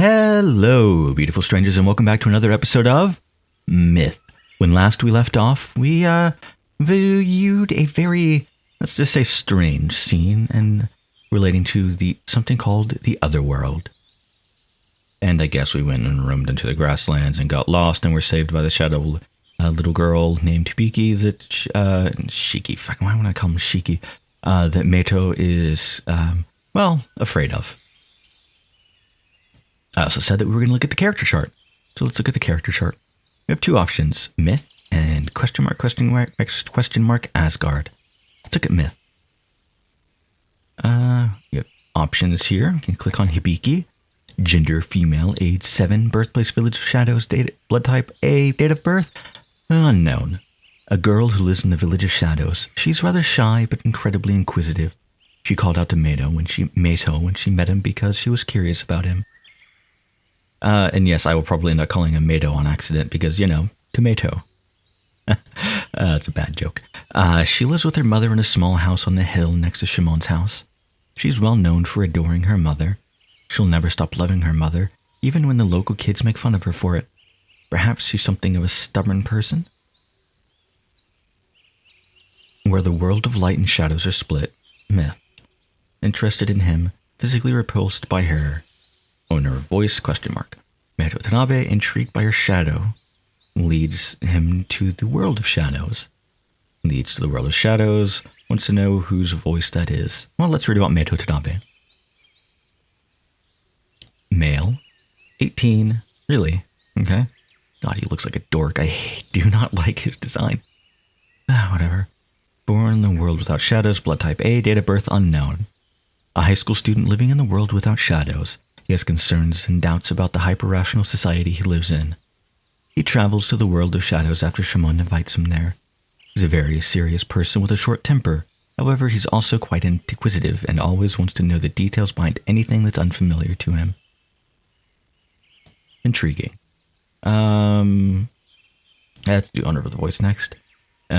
Hello, beautiful strangers, and welcome back to another episode of Myth. When last we left off, we viewed a very, let's just say, strange scene and relating to something called the Otherworld. And I guess we went and roamed into the grasslands and got lost and were saved by the shadow little girl named Hibiki why would I call him Shiki? That Meito is, afraid of. I also said that we were going to look at the character chart. So let's look at the character chart. We have two options, Myth and question mark Asgard. Let's look at Myth. You have options here. You can click on Hibiki. Gender, female, age 7, birthplace, Village of Shadows, blood type A, date of birth, unknown. A girl who lives in the Village of Shadows. She's rather shy but incredibly inquisitive. She called out to Meito when she met him because she was curious about him. And yes, I will probably end up calling him Meito on accident because, tomato. That's a bad joke. She lives with her mother in a small house on the hill next to Shimon's house. She's well known for adoring her mother. She'll never stop loving her mother, even when the local kids make fun of her for it. Perhaps she's something of a stubborn person? Where the world of light and shadows are split, Myth. Interested in him, physically repulsed by her. Owner of voice, ? Meito Tanabe, intrigued by her shadow, leads him to the world of shadows. Leads to the world of shadows, wants to know whose voice that is. Well, let's read about Meito Tanabe. Male, 18, really? Okay. God, he looks like a dork. I do not like his design. Whatever. Born in the world without shadows, blood type A, date of birth unknown. A high school student living in the world without shadows. He has concerns and doubts about the hyper-rational society he lives in. He travels to the world of shadows after Shimon invites him there. He's a very serious person with a short temper. However, he's also quite inquisitive and always wants to know the details behind anything that's unfamiliar to him. Intriguing. Let's do owner of the voice next.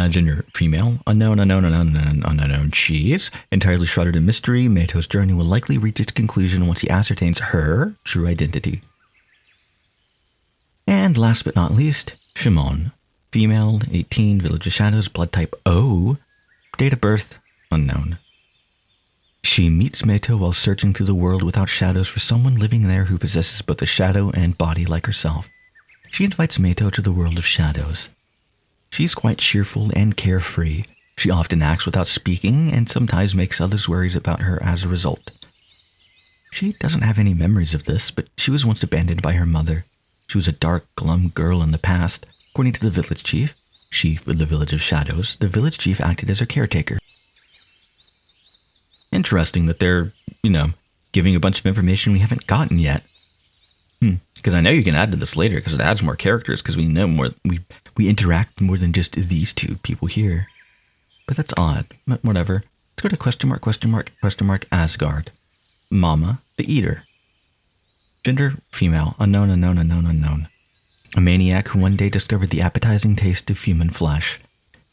Gender, female, unknown. She is entirely shrouded in mystery. Meito's journey will likely reach its conclusion once he ascertains her true identity. And last but not least, Shimon. Female, 18, Village of Shadows, blood type O, date of birth, unknown. She meets Meito while searching through the world without shadows for someone living there who possesses both a shadow and body like herself. She invites Meito to the world of shadows. She's quite cheerful and carefree. She often acts without speaking and sometimes makes others worried about her as a result. She doesn't have any memories of this, but she was once abandoned by her mother. She was a dark, glum girl in the past. According to the village chief of the Village of Shadows, the village chief acted as her caretaker. Interesting that they're, giving a bunch of information we haven't gotten yet. Because I know you can add to this later because it adds more characters because we know more. We interact more than just these two people here. But that's odd. But whatever. Let's go to ? Asgard. Mama, the Eater. Gender, female, unknown. A maniac who one day discovered the appetizing taste of human flesh.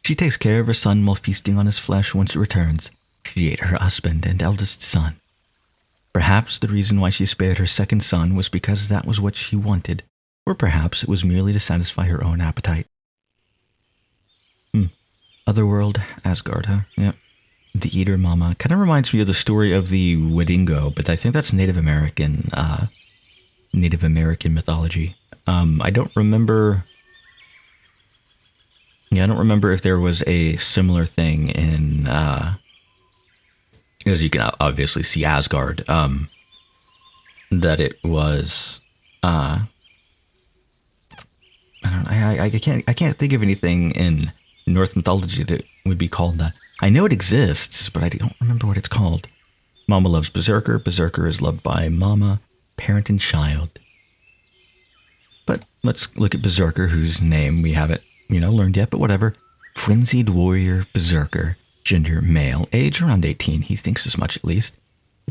She takes care of her son while feasting on his flesh once it returns. She ate her husband and eldest son. Perhaps the reason why she spared her second son was because that was what she wanted, or perhaps it was merely to satisfy her own appetite. Otherworld, Asgard, huh? Yep. The Eater Mama. Kind of reminds me of the story of the Wendigo, but I think that's Native American mythology. I don't remember if there was a similar thing in, as you can obviously see Asgard, that it was, I can't think of anything in Norse mythology that would be called that. I know it exists, but I don't remember what it's called. Mama loves Berserker. Berserker is loved by Mama, parent and child. But let's look at Berserker, whose name we haven't, learned yet, but whatever. Frenzied Warrior Berserker. Gender, male. Age, around 18. He thinks as much, at least.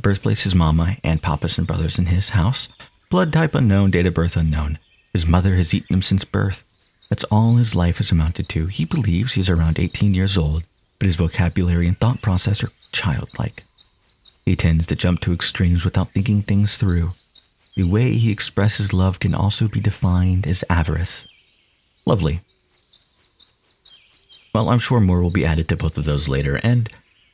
Birthplace, his mama and papas and brothers in his house. Blood type unknown. Date of birth unknown. His mother has eaten him since birth. That's all his life has amounted to. He believes he's around 18 years old, but his vocabulary and thought process are childlike. He tends to jump to extremes without thinking things through. The way he expresses love can also be defined as avarice. Lovely. Well, I'm sure more will be added to both of those later, and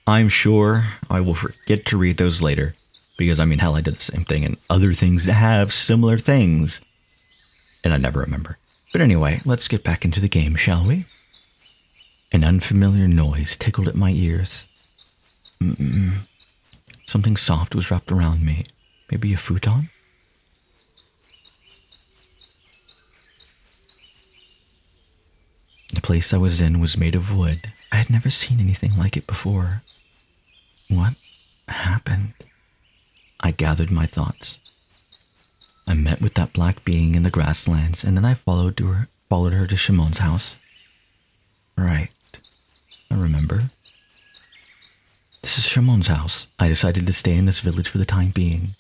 I'm sure I will forget to read those later, because hell, I did the same thing, and other things have similar things, and I never remember. But anyway, let's get back into the game, shall we? An unfamiliar noise tickled at my ears. Something soft was wrapped around me. Maybe a futon? The place I was in was made of wood. I had never seen anything like it before. What happened? I gathered my thoughts. I met with that black being in the grasslands, and then I followed her to Shimon's house. Right. I remember. This is Shimon's house. I decided to stay in this village for the time being.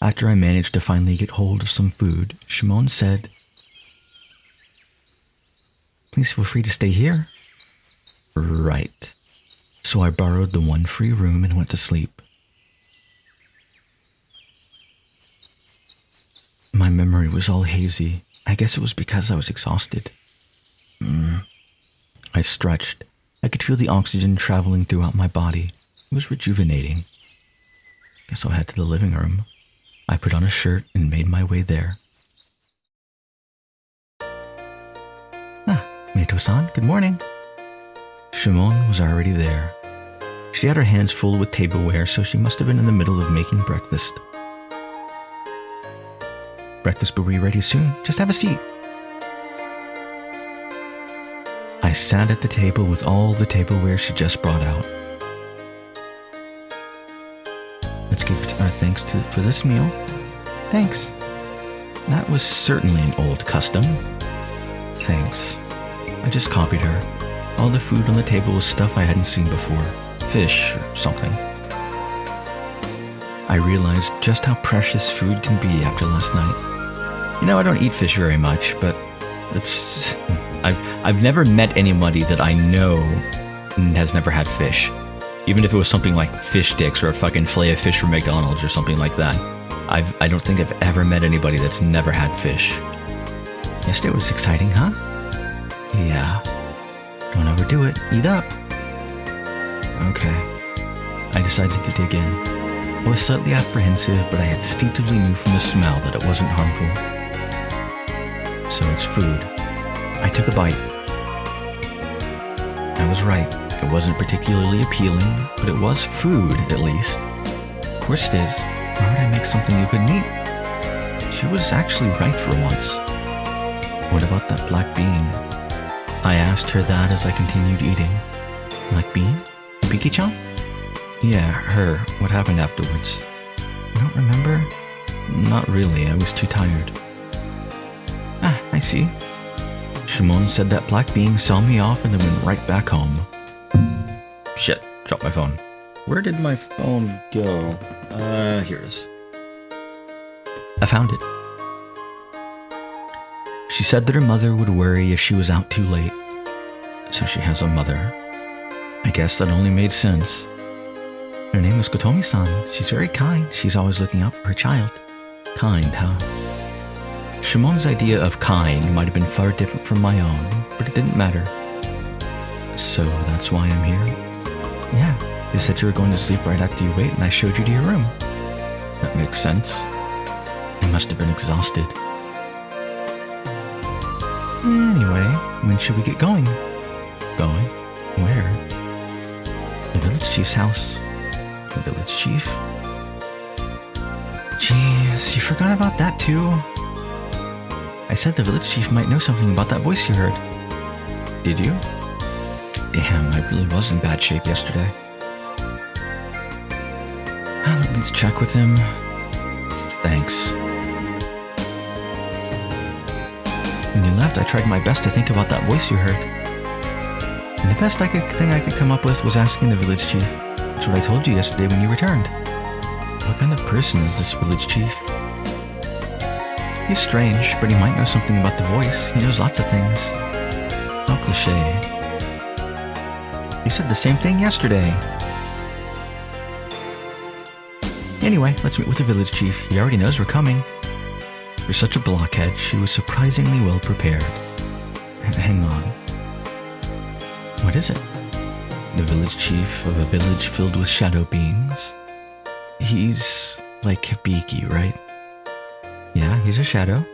After I managed to finally get hold of some food, Shimon said, "Please feel free to stay here." Right. So I borrowed the one free room and went to sleep. My memory was all hazy. I guess it was because I was exhausted. I stretched. I could feel the oxygen traveling throughout my body. It was rejuvenating. Guess I'll head to the living room. I put on a shirt and made my way there. Meito-san, good morning. Shimon was already there. She had her hands full with tableware, so she must have been in the middle of making breakfast. Breakfast will be ready soon. Just have a seat. I sat at the table with all the tableware she just brought out. Let's give our thanks for this meal. Thanks. That was certainly an old custom. Thanks. I just copied her. All the food on the table was stuff I hadn't seen before. Fish or something. I realized just how precious food can be after last night. I don't eat fish very much, but I've never met anybody that I know has never had fish. Even if it was something like fish sticks or a fucking fillet of fish from McDonald's or something like that. I don't think I've ever met anybody that's never had fish. Yesterday was exciting, huh? Yeah. Don't overdo it. Eat up. Okay. I decided to dig in. I was slightly apprehensive, but I instinctively knew from the smell that it wasn't harmful. So it's food. I took a bite. I was right. It wasn't particularly appealing, but it was food, at least. Of course it is. Why would I make something you couldn't eat? She was actually right for once. What about that black bean? I asked her that as I continued eating. Black bean? Biki-chan? Yeah, her. What happened afterwards? You don't remember? Not really. I was too tired. I see. Shimon said that black being saw me off and then went right back home. Shit, dropped my phone. Where did my phone go? Here it is. I found it. She said that her mother would worry if she was out too late. So she has a mother. I guess that only made sense. Her name was Kotomi-san. She's very kind. She's always looking out for her child. Kind, huh? Shimon's idea of kind might have been far different from my own, but it didn't matter. So that's why I'm here? Yeah, they said you were going to sleep right after you ate, and I showed you to your room. That makes sense. You must have been exhausted. Anyway, when should we get going? Going? Where? The village chief's house. The village chief? Jeez, you forgot about that too? I said the village chief might know something about that voice you heard. Did you? Damn, I really was in bad shape yesterday. I'll at least check with him. Thanks. When you left, I tried my best to think about that voice you heard. And the best thing I could come up with was asking the village chief. That's what I told you yesterday when you returned. What kind of person is this village chief? He's strange, but he might know something about the voice. He knows lots of things. No cliché. He said the same thing yesterday. Anyway, let's meet with the village chief. He already knows we're coming. For such a blockhead, she was surprisingly well prepared. Hang on. What is it? The village chief of a village filled with shadow beings. He's like Hibiki, right? Yeah, he's a shadow.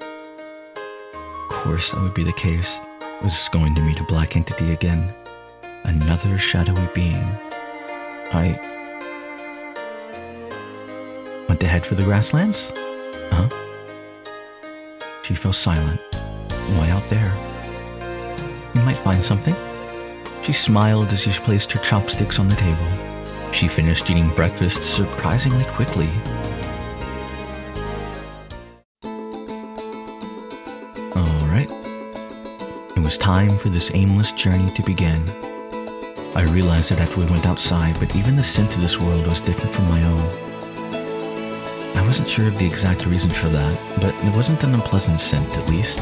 Of course, that would be the case. Was going to meet a black entity again. Another shadowy being. I want to head for the grasslands? Huh? She fell silent. Why out there? You might find something. She smiled as she placed her chopsticks on the table. She finished eating breakfast surprisingly quickly. Alright. It was time for this aimless journey to begin. I realized that after we went outside, but even the scent of this world was different from my own. I wasn't sure of the exact reason for that, but it wasn't an unpleasant scent, at least.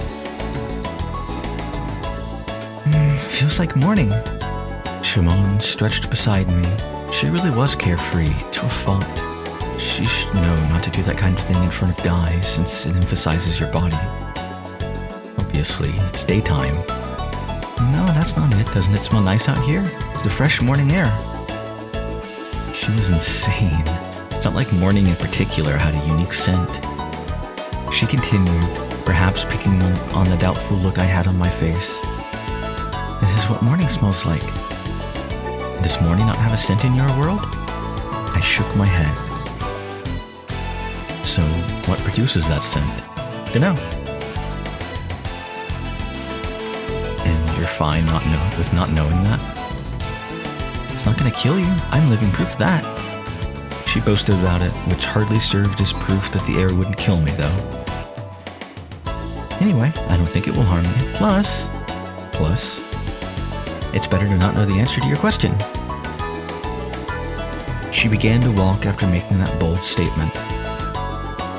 Feels like morning. Shimon stretched beside me. She really was carefree, to a fault. She should know not to do that kind of thing in front of guys, since it emphasizes your body. Obviously, it's daytime. No, that's not it. Doesn't it smell nice out here? The fresh morning air. She was insane. It's not like morning in particular had a unique scent. She continued, perhaps picking on the doubtful look I had on my face. This is what morning smells like. Does morning not have a scent in your world? I shook my head. So, what produces that scent? Dunno. And you're fine with not knowing that? It's not gonna kill you. I'm living proof of that. She boasted about it, which hardly served as proof that the air wouldn't kill me, though. Anyway, I don't think it will harm me. Plus, it's better to not know the answer to your question. She began to walk after making that bold statement.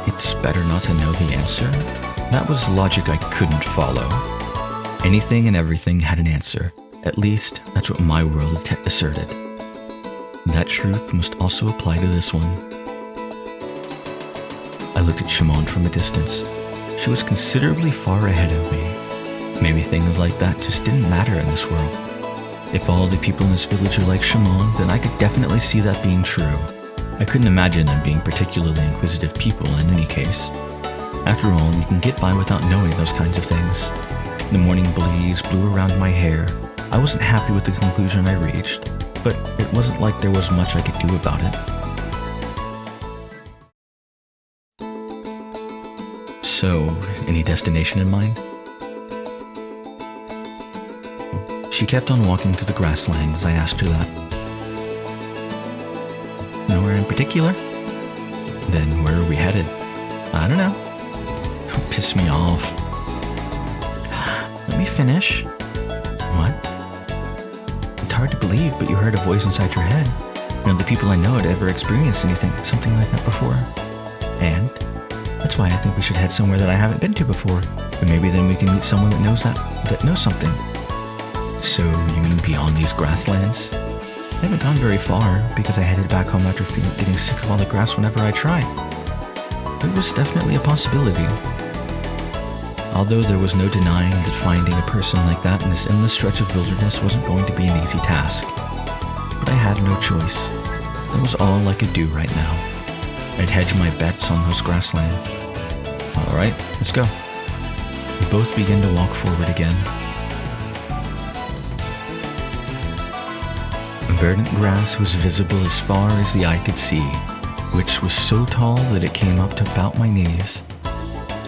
It's better not to know the answer? That was logic I couldn't follow. Anything and everything had an answer. At least, that's what my world asserted. That truth must also apply to this one. I looked at Shimon from a distance. She was considerably far ahead of me. Maybe things like that just didn't matter in this world. If all the people in this village are like Shimon, then I could definitely see that being true. I couldn't imagine them being particularly inquisitive people in any case. After all, you can get by without knowing those kinds of things. The morning breeze blew around my hair. I wasn't happy with the conclusion I reached, but it wasn't like there was much I could do about it. So, any destination in mind? She kept on walking through the grassland as I asked her that. Nowhere in particular? Then where are we headed? I don't know. Don't piss me off. Let me finish. What? It's hard to believe, but you heard a voice inside your head. None of the people I know had ever experienced something like that before. And that's why I think we should head somewhere that I haven't been to before. But maybe then we can meet someone that knows something. So, you mean beyond these grasslands? I haven't gone very far, because I headed back home after getting sick of all the grass whenever I tried. It was definitely a possibility. Although there was no denying that finding a person like that in this endless stretch of wilderness wasn't going to be an easy task. But I had no choice. That was all I could do right now. I'd hedge my bets on those grasslands. Alright, let's go. We both began to walk forward again. Verdant grass was visible as far as the eye could see, which was so tall that it came up to about my knees.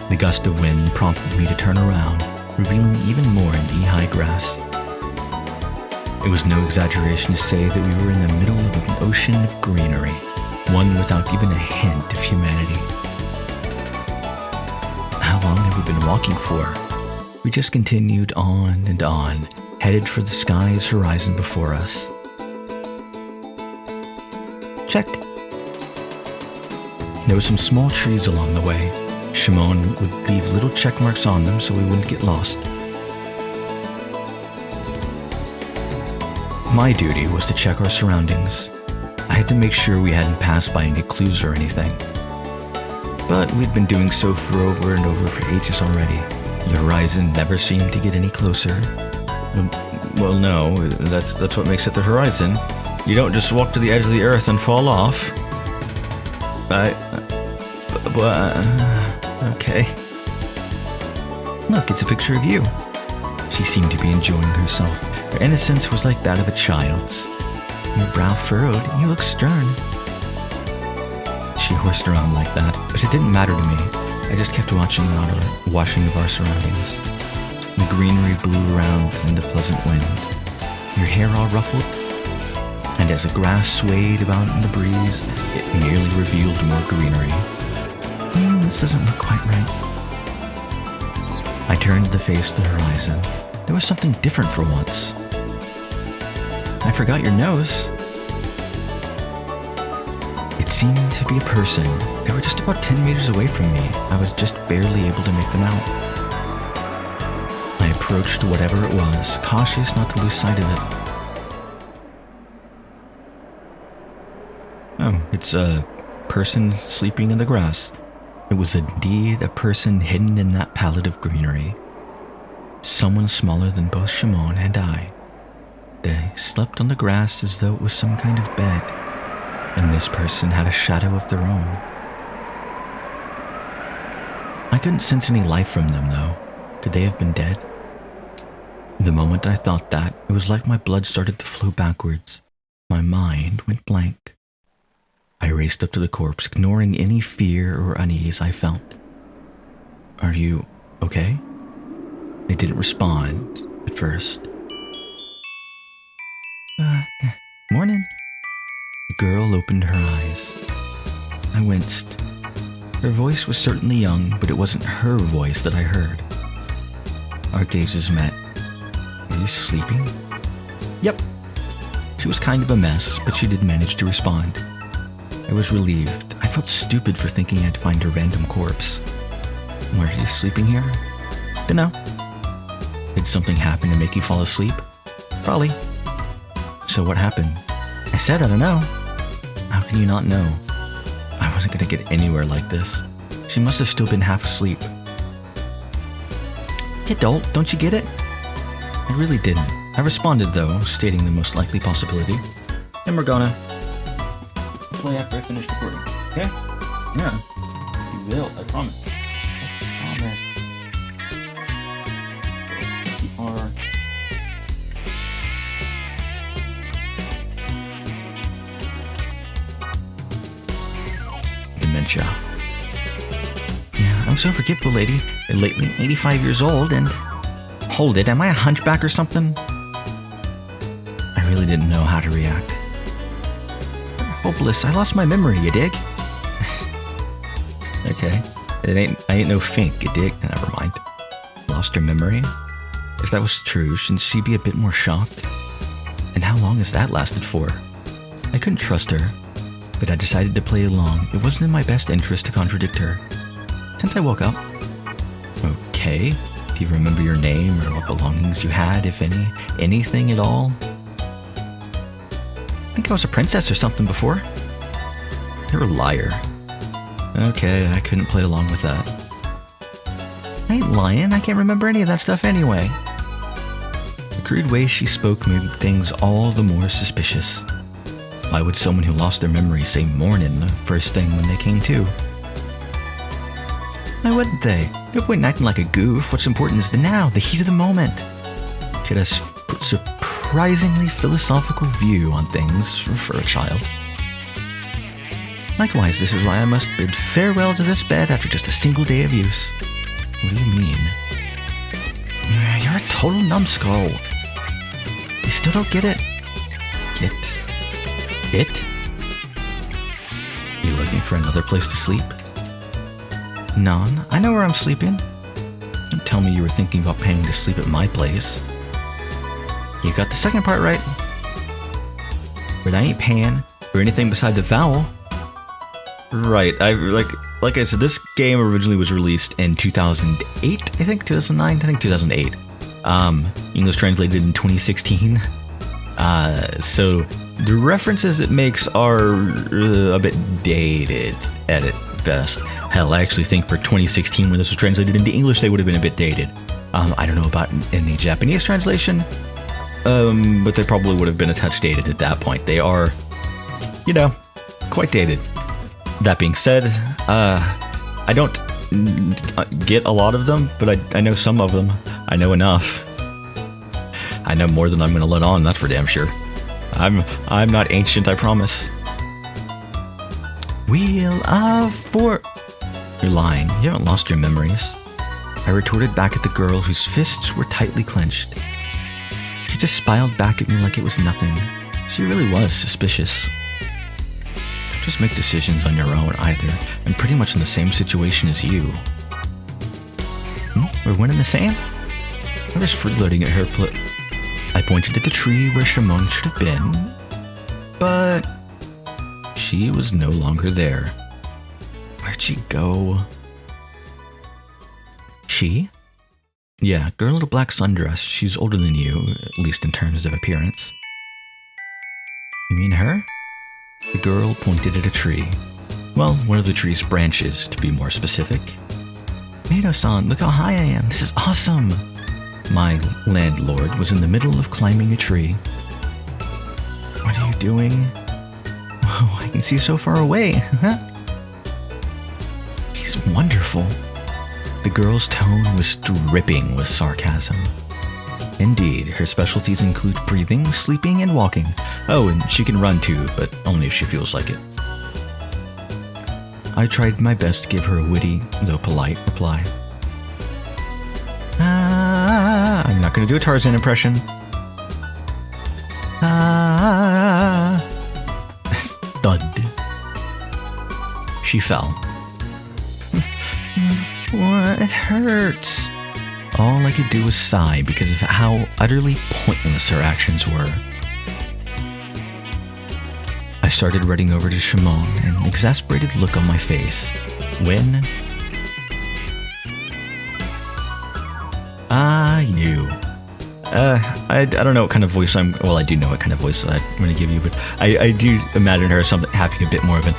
The gust of wind prompted me to turn around, revealing even more knee-high grass. It was no exaggeration to say that we were in the middle of an ocean of greenery, one without even a hint of humanity. How long have we been walking for? We just continued on and on, headed for the sky's horizon before us. Check. There were some small trees along the way. Shimon would leave little check marks on them so we wouldn't get lost. My duty was to check our surroundings. I had to make sure we hadn't passed by any clues or anything. But we'd been doing so for over and over for ages already. The horizon never seemed to get any closer. Well, no, that's what makes it the horizon. You don't just walk to the edge of the earth and fall off. Okay. Look, it's a picture of you. She seemed to be enjoying herself. Her innocence was like that of a child's. Your brow furrowed, and you look stern. She horsed around like that, but it didn't matter to me. I just kept watching of our surroundings. The greenery blew around in the pleasant wind. Your hair all ruffled, and as the grass swayed about in the breeze, it merely revealed more greenery. This doesn't look quite right. I turned to face the horizon. There was something different for once. I forgot your nose. It seemed to be a person. They were just about 10 meters away from me. I was just barely able to make them out. I approached whatever it was, cautious not to lose sight of it. Oh, it's a person sleeping in the grass. It was indeed a person hidden in that palette of greenery. Someone smaller than both Shimon and I. They slept on the grass as though it was some kind of bed, and this person had a shadow of their own. I couldn't sense any life from them, though. Could they have been dead? The moment I thought that, it was like my blood started to flow backwards. My mind went blank. I raced up to the corpse, ignoring any fear or unease I felt. Are you okay? They didn't respond at first. Morning. The girl opened her eyes. I winced. Her voice was certainly young, but it wasn't her voice that I heard. Our gazes met. Are you sleeping? Yep. She was kind of a mess, but she did manage to respond. I was relieved. I felt stupid for thinking I'd find a random corpse. Why are you sleeping here? Dunno. Did something happen to make you fall asleep? Probably. So what happened? I said I don't know. How can you not know? I wasn't going to get anywhere like this. She must have still been half asleep. Adult, don't you get it? I really didn't. I responded though, stating the most likely possibility. Hey Morgana. Play after I finish recording. Okay? Yeah. You will, I promise. I promise. You are... Dementia. Yeah, I'm so forgetful, lady. Lately, 85 years old and... Hold it, am I a hunchback or something? I really didn't know how to react. Hopeless, I lost my memory, you dig? Okay. I ain't no fink, you dig? Never mind. Lost her memory? If that was true, shouldn't she be a bit more shocked? And how long has that lasted for? I couldn't trust her, but I decided to play along. It wasn't in my best interest to contradict her. Since I woke up. Okay. Do you remember your name or what belongings you had, if any? Anything at all? I think I was a princess or something before. You're a liar. Okay, I couldn't play along with that. I ain't lying, I can't remember any of that stuff anyway. The crude way she spoke made things all the more suspicious. Why would someone who lost their memory say morning the first thing when they came to? Why wouldn't they? No point in acting like a goof. What's important is the now, the heat of the moment. She had a surprisingly philosophical view on things for a child. Likewise, this is why I must bid farewell to this bed after just a single day of use. What do you mean? You're a total numbskull. You still don't get it? Get it? You looking for another place to sleep? None. I know where I'm sleeping. Don't tell me you were thinking about paying to sleep at my place. You got the second part right. But I ain't paying for anything besides a vowel. Right. Like I said, this game originally was released in 2008, I think 2009, I think 2008. English translated in 2016. So The references it makes are a bit dated at best. Hell, I actually think for 2016, when this was translated into English, they would have been a bit dated. I don't know about in the Japanese translation, but they probably would have been a touch dated at that point. They are, quite dated. That being said, I don't get a lot of them, but I know some of them. I know enough. I know more than I'm going to let on, that's for damn sure. I'm not ancient, I promise. Wheel of Fortune. You're lying. You haven't lost your memories. I retorted back at the girl whose fists were tightly clenched. She just smiled back at me like it was nothing. She really was suspicious. Just make decisions on your own, either. I'm pretty much in the same situation as you. We're one and the same? I was freeloading at her I pointed at the tree where Shimon should have been, but she was no longer there. Where'd she go? She? Yeah, girl in a black sundress. She's older than you, at least in terms of appearance. You mean her? The girl pointed at a tree. Well, one of the tree's branches, to be more specific. Mado-san, look how high I am. This is awesome. My landlord was in the middle of climbing a tree. What are you doing? Whoa, I can see so far away. He's wonderful. The girl's tone was dripping with sarcasm. Indeed, her specialties include breathing, sleeping, and walking. Oh, and she can run too, but only if she feels like it. I tried my best to give her a witty, though polite, reply. I'm not going to do a Tarzan impression. Thud. She fell. What? It hurts. All I could do was sigh because of how utterly pointless her actions were. I started running over to Shimon, an exasperated look on my face, when... you. I don't know what kind of voice well, I do know what kind of voice I'm going to give you, but I do imagine her having a bit more of an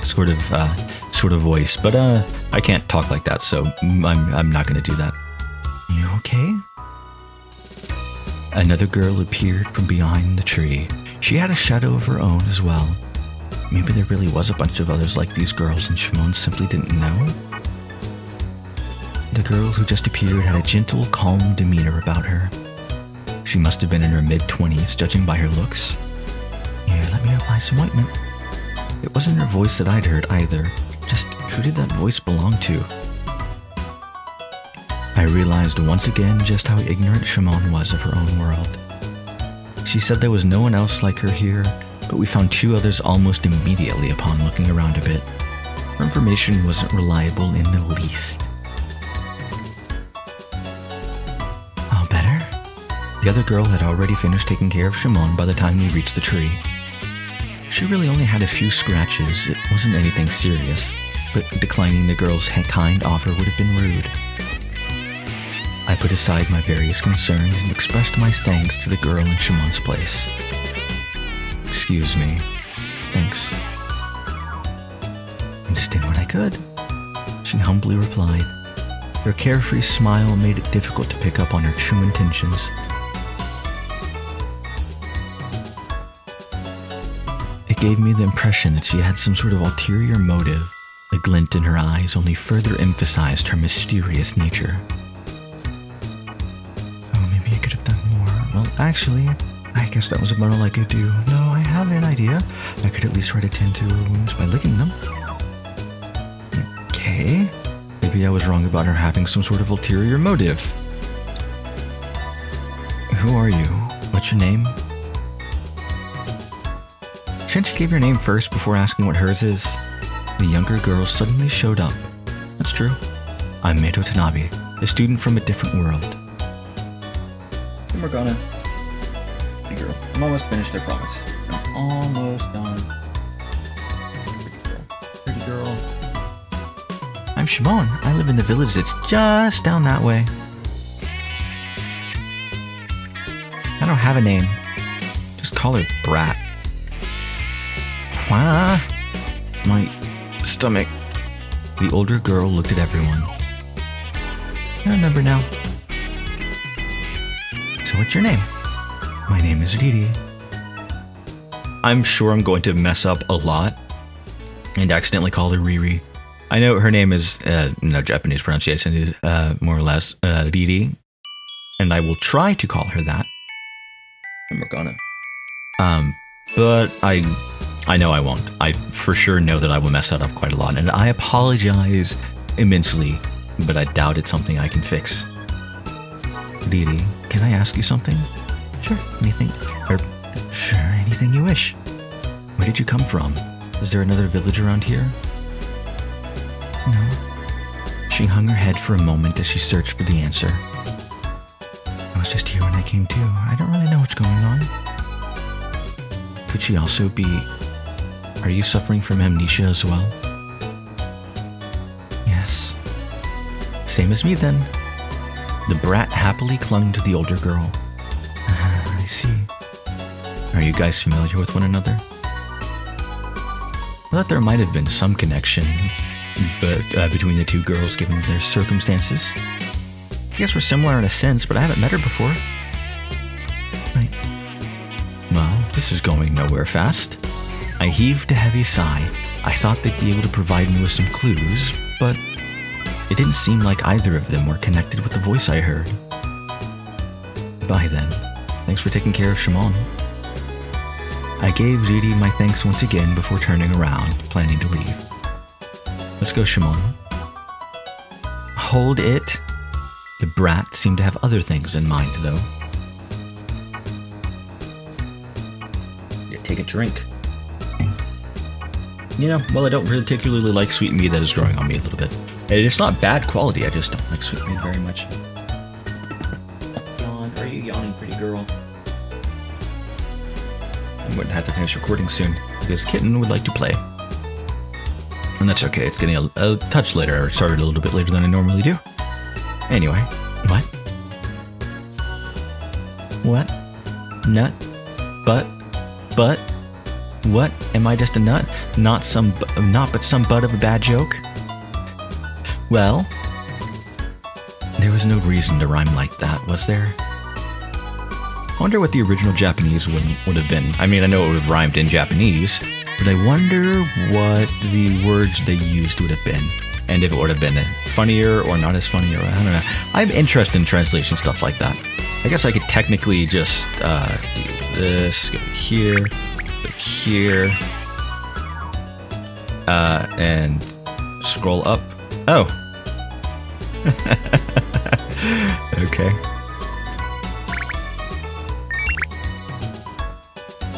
sort of voice, but I can't talk like that, so I'm not going to do that. You okay? Another girl appeared from behind the tree. She had a shadow of her own as well. Maybe there really was a bunch of others like these girls and Shimon simply didn't know? The girl who just appeared had a gentle, calm demeanor about her. She must have been in her mid-20s, judging by her looks. Here, let me apply some ointment. It wasn't her voice that I'd heard either. Just who did that voice belong to? I realized once again just how ignorant Shimon was of her own world. She said there was no one else like her here, but we found two others almost immediately upon looking around a bit. Her information wasn't reliable in the least. The other girl had already finished taking care of Shimon by the time we reached the tree. She really only had a few scratches. It wasn't anything serious, but declining the girl's kind offer would have been rude. I put aside my various concerns and expressed my thanks to the girl in Shimon's place. Excuse me. Thanks. I just did what I could, she humbly replied. Her carefree smile made it difficult to pick up on her true intentions. It gave me the impression that she had some sort of ulterior motive. The glint in her eyes only further emphasized her mysterious nature. Oh, maybe I could have done more. Well, actually, I guess that was about all I could do. No, I have an idea. I could at least try to tend to her wounds by licking them. Okay. Maybe I was wrong about her having some sort of ulterior motive. Who are you? What's your name? Shouldn't you give your name first before asking what hers is? The younger girl suddenly showed up. That's true. I'm Mado Tanabe, a student from a different world. Hey Morgana. Hey girl, I'm almost finished, I promise. I'm almost done. Pretty girl. I'm Shimon. I live in the village that's just down that way. I don't have a name. Just call her Brat. Wah! My stomach. The older girl looked at everyone. I remember now. So what's your name? My name is Dee Dee. I'm sure I'm going to mess up a lot and accidentally call her Riri. I know her name is, no, Japanese pronunciation is more or less Dee Dee. And I will try to call her that. And we're gonna. But I know I won't. I for sure know that I will mess that up quite a lot. And I apologize immensely, but I doubt it's something I can fix. Dee Dee, can I ask you something? Sure. Anything you wish. Where did you come from? Is there another village around here? No. She hung her head for a moment as she searched for the answer. I was just here when I came to. I don't really know what's going on. Could she also be... Are you suffering from amnesia as well? Yes. Same as me then. The brat happily clung to the older girl. I see. Are you guys familiar with one another? I thought there might have been some connection between the two girls given their circumstances. I guess we're similar in a sense, but I haven't met her before. Right. Well, this is going nowhere fast. I heaved a heavy sigh. I thought they'd be able to provide me with some clues, but it didn't seem like either of them were connected with the voice I heard. Bye then. Thanks for taking care of Shimon. I gave Dee Dee my thanks once again before turning around, planning to leave. Let's go, Shimon. Hold it. The brat seemed to have other things in mind, though. Yeah, take a drink. You know, well, I don't particularly like sweet meat that is growing on me a little bit. And it's not bad quality, I just don't like sweet meat very much. Yawn, are you yawning, pretty girl? I'm going to have to finish recording soon, because Kitten would like to play. And that's okay, it's getting a touch later. I started a little bit later than I normally do. Anyway, what? What? Nut? Butt? What? Am I just a nut? Not but some butt of a bad joke? Well, there was no reason to rhyme like that, was there? I wonder what the original Japanese would have been. I mean, I know it would have rhymed in Japanese, but I wonder what the words they used would have been. And if it would have been funnier or not as funny, or I don't know. I'm interested in translation stuff like that. I guess I could technically just do this, go here, and scroll up. Oh. Okay.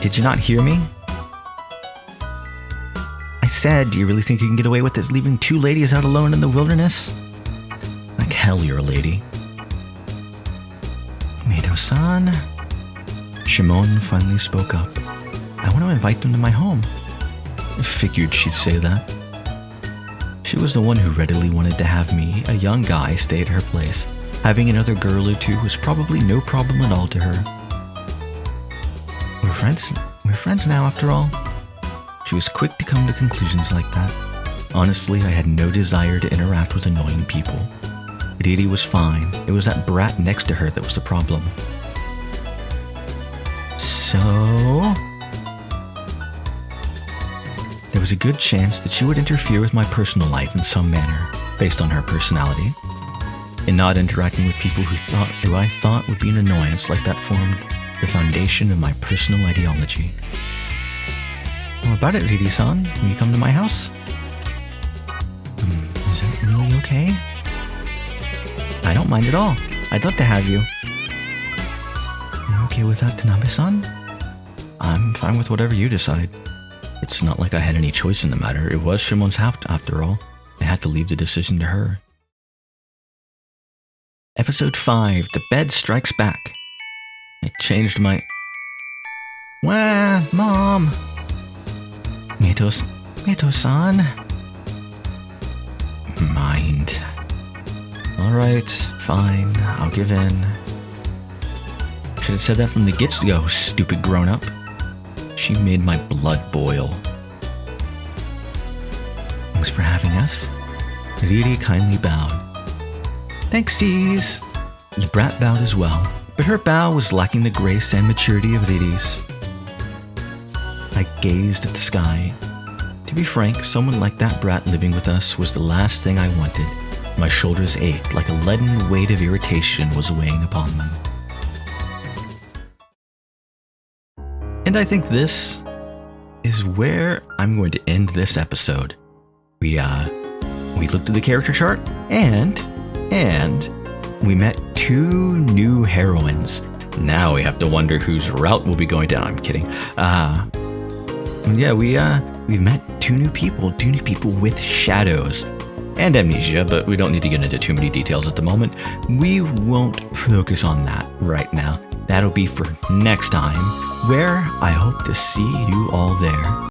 Did you not hear me? I said, do you really think you can get away with this, leaving two ladies out alone in the wilderness? Like hell you're a lady. Tomato-san. Shimon finally spoke up. I want to invite them to my home. I figured she'd say that. She was the one who readily wanted to have me, a young guy, stay at her place. Having another girl or two was probably no problem at all to her. We're friends now, after all. She was quick to come to conclusions like that. Honestly, I had no desire to interact with annoying people. Dee Dee was fine. It was that brat next to her that was the problem. So... there was a good chance that she would interfere with my personal life in some manner, based on her personality. In not interacting with people who I thought would be an annoyance, like that formed the foundation of my personal ideology. What about it, Dee Dee-san? Will you come to my house? Is it really okay? I don't mind at all. I'd love to have you. You okay with that, Tanabe-san? I'm fine with whatever you decide. It's not like I had any choice in the matter. It was Shimon's house, after all. I had to leave the decision to her. Episode 5, The Bed Strikes Back. I changed my... Wah, Mom! Mito-san? Mind. Alright, fine, I'll give in. Should have said that from the get-go, stupid grown-up. She made my blood boil. Thanks for having us. Riri kindly bowed. Thanks, Tease. The brat bowed as well, but her bow was lacking the grace and maturity of Riri's. I gazed at the sky. To be frank, someone like that brat living with us was the last thing I wanted. My shoulders ached like a leaden weight of irritation was weighing upon them. And I think this is where I'm going to end this episode. We looked at the character chart and we met 2 new heroines. Now we have to wonder whose route we'll be going down. I'm kidding. We met 2 new people with shadows and amnesia, but we don't need to get into too many details at the moment. We won't focus on that right now. That'll be for next time, where I hope to see you all there.